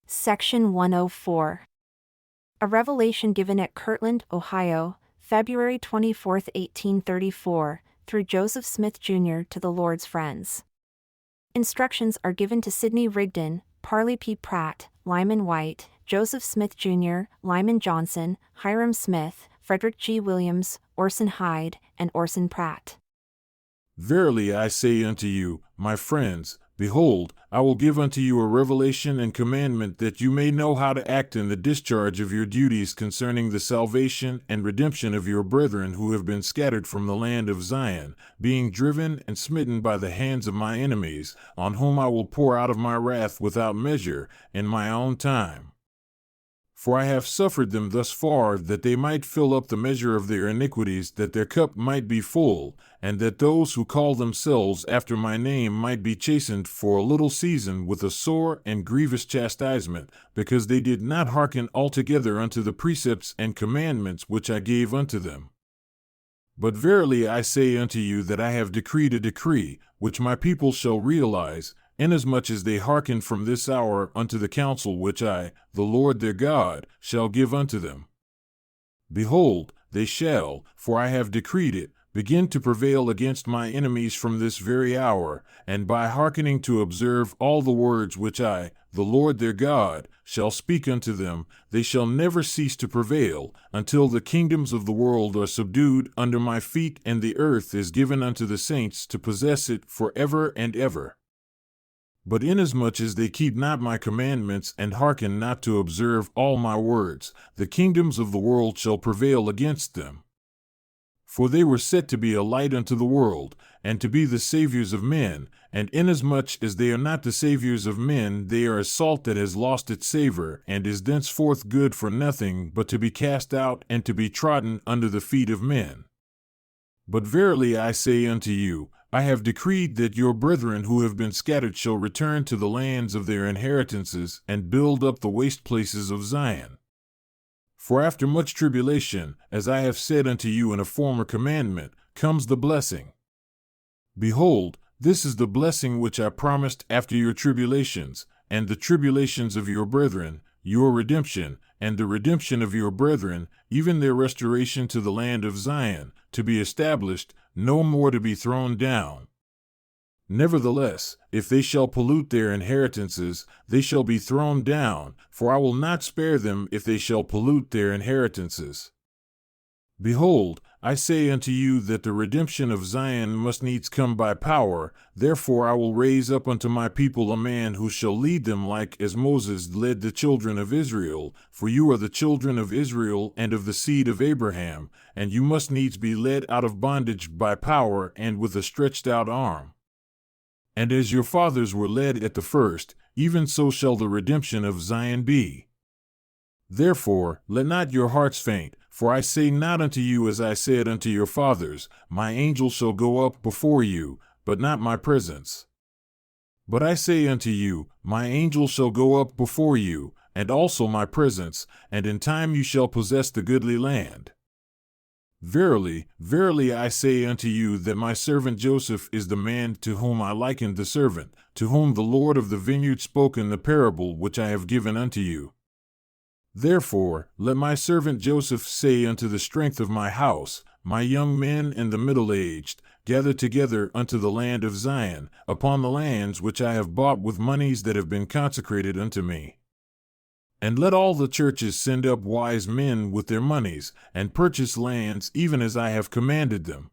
Section 104. A revelation given at Kirtland, Ohio, February 24, 1834, through Joseph Smith, Jr. to the Lord's friends. Instructions are given to Sidney Rigdon, Parley P. Pratt, Lyman White, Joseph Smith, Jr., Lyman Johnson, Hiram Smith, Frederick G. Williams, Orson Hyde, and Orson Pratt. Verily I say unto you, my friends, behold, I will give unto you a revelation and commandment that you may know how to act in the discharge of your duties concerning the salvation and redemption of your brethren who have been scattered from the land of Zion, being driven and smitten by the hands of my enemies, on whom I will pour out of my wrath without measure in my own time. For I have suffered them thus far that they might fill up the measure of their iniquities, that their cup might be full, and that those who call themselves after my name might be chastened for a little season with a sore and grievous chastisement, because they did not hearken altogether unto the precepts and commandments which I gave unto them. But verily I say unto you that I have decreed a decree, which my people shall realize, inasmuch as they hearken from this hour unto the counsel which I, the Lord their God, shall give unto them. Behold, they shall, for I have decreed it, begin to prevail against my enemies from this very hour, and by hearkening to observe all the words which I, the Lord their God, shall speak unto them, they shall never cease to prevail, until the kingdoms of the world are subdued under my feet, and the earth is given unto the saints to possess it for ever and ever. But inasmuch as they keep not my commandments and hearken not to observe all my words, the kingdoms of the world shall prevail against them. For they were set to be a light unto the world, and to be the saviors of men, and inasmuch as they are not the saviors of men, they are as salt that has lost its savor, and is thenceforth good for nothing but to be cast out and to be trodden under the feet of men. But verily I say unto you, I have decreed that your brethren who have been scattered shall return to the lands of their inheritances, and build up the waste places of Zion. For after much tribulation, as I have said unto you in a former commandment, comes the blessing. Behold, this is the blessing which I promised after your tribulations, and the tribulations of your brethren, your redemption, and the redemption of your brethren, even their restoration to the land of Zion, to be established, no more to be thrown down. Nevertheless, if they shall pollute their inheritances, they shall be thrown down, for I will not spare them if they shall pollute their inheritances. Behold, I say unto you that the redemption of Zion must needs come by power, therefore I will raise up unto my people a man who shall lead them like as Moses led the children of Israel, for you are the children of Israel and of the seed of Abraham, and you must needs be led out of bondage by power and with a stretched out arm. And as your fathers were led at the first, even so shall the redemption of Zion be. Therefore, let not your hearts faint, for I say not unto you as I said unto your fathers, my angel shall go up before you, but not my presence. But I say unto you, my angel shall go up before you, and also my presence, and in time you shall possess the goodly land. Verily, verily I say unto you that my servant Joseph is the man to whom I likened the servant, to whom the Lord of the vineyard spoke in the parable which I have given unto you. Therefore, let my servant Joseph say unto the strength of my house, my young men and the middle-aged, gather together unto the land of Zion, upon the lands which I have bought with monies that have been consecrated unto me. And let all the churches send up wise men with their monies, and purchase lands even as I have commanded them.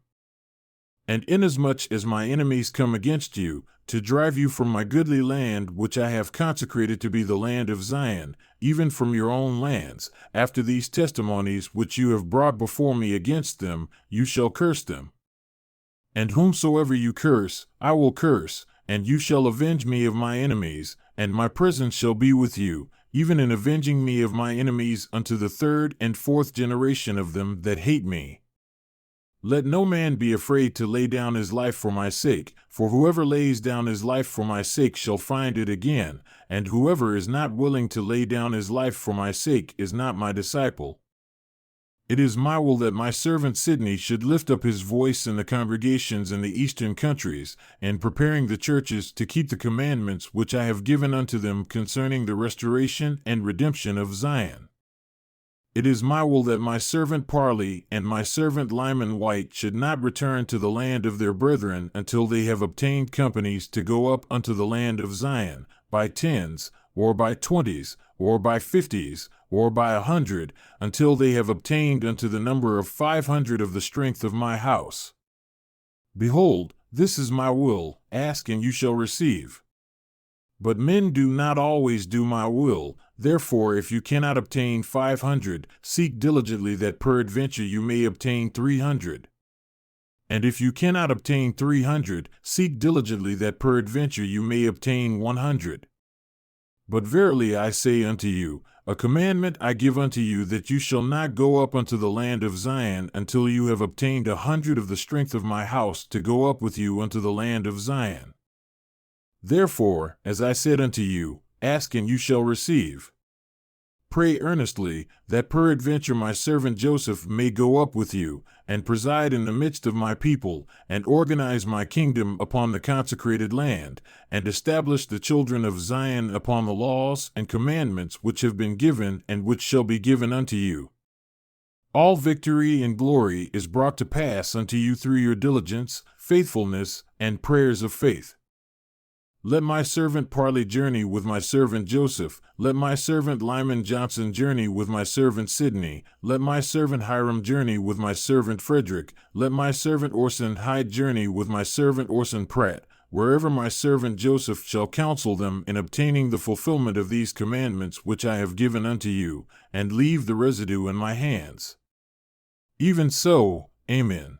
And inasmuch as my enemies come against you, to drive you from my goodly land which I have consecrated to be the land of Zion, even from your own lands, after these testimonies which you have brought before me against them, you shall curse them. And whomsoever you curse, I will curse, and you shall avenge me of my enemies, and my presence shall be with you, even in avenging me of my enemies unto the third and fourth generation of them that hate me. Let no man be afraid to lay down his life for my sake, for whoever lays down his life for my sake shall find it again, and whoever is not willing to lay down his life for my sake is not my disciple. It is my will that my servant Sidney should lift up his voice in the congregations in the eastern countries, and preparing the churches to keep the commandments which I have given unto them concerning the restoration and redemption of Zion. It is my will that my servant Parley and my servant Lyman White should not return to the land of their brethren until they have obtained companies to go up unto the land of Zion, by 10s, or by 20s, or by 50s, or by 100, until they have obtained unto the number of 500 of the strength of my house. Behold, this is my will, ask and you shall receive. But men do not always do my will. Therefore, if you cannot obtain 500, seek diligently that peradventure you may obtain 300. And if you cannot obtain 300, seek diligently that peradventure you may obtain 100. But verily I say unto you, a commandment I give unto you, that you shall not go up unto the land of Zion until you have obtained 100 of the strength of my house to go up with you unto the land of Zion. Therefore, as I said unto you, ask and you shall receive. Pray earnestly, that peradventure my servant Joseph may go up with you, and preside in the midst of my people, and organize my kingdom upon the consecrated land, and establish the children of Zion upon the laws and commandments which have been given and which shall be given unto you. All victory and glory is brought to pass unto you through your diligence, faithfulness, and prayers of faith. Let my servant Parley journey with my servant Joseph. Let my servant Lyman Johnson journey with my servant Sidney. Let my servant Hiram journey with my servant Frederick. Let my servant Orson Hyde journey with my servant Orson Pratt, wherever my servant Joseph shall counsel them in obtaining the fulfillment of these commandments which I have given unto you, and leave the residue in my hands. Even so, Amen.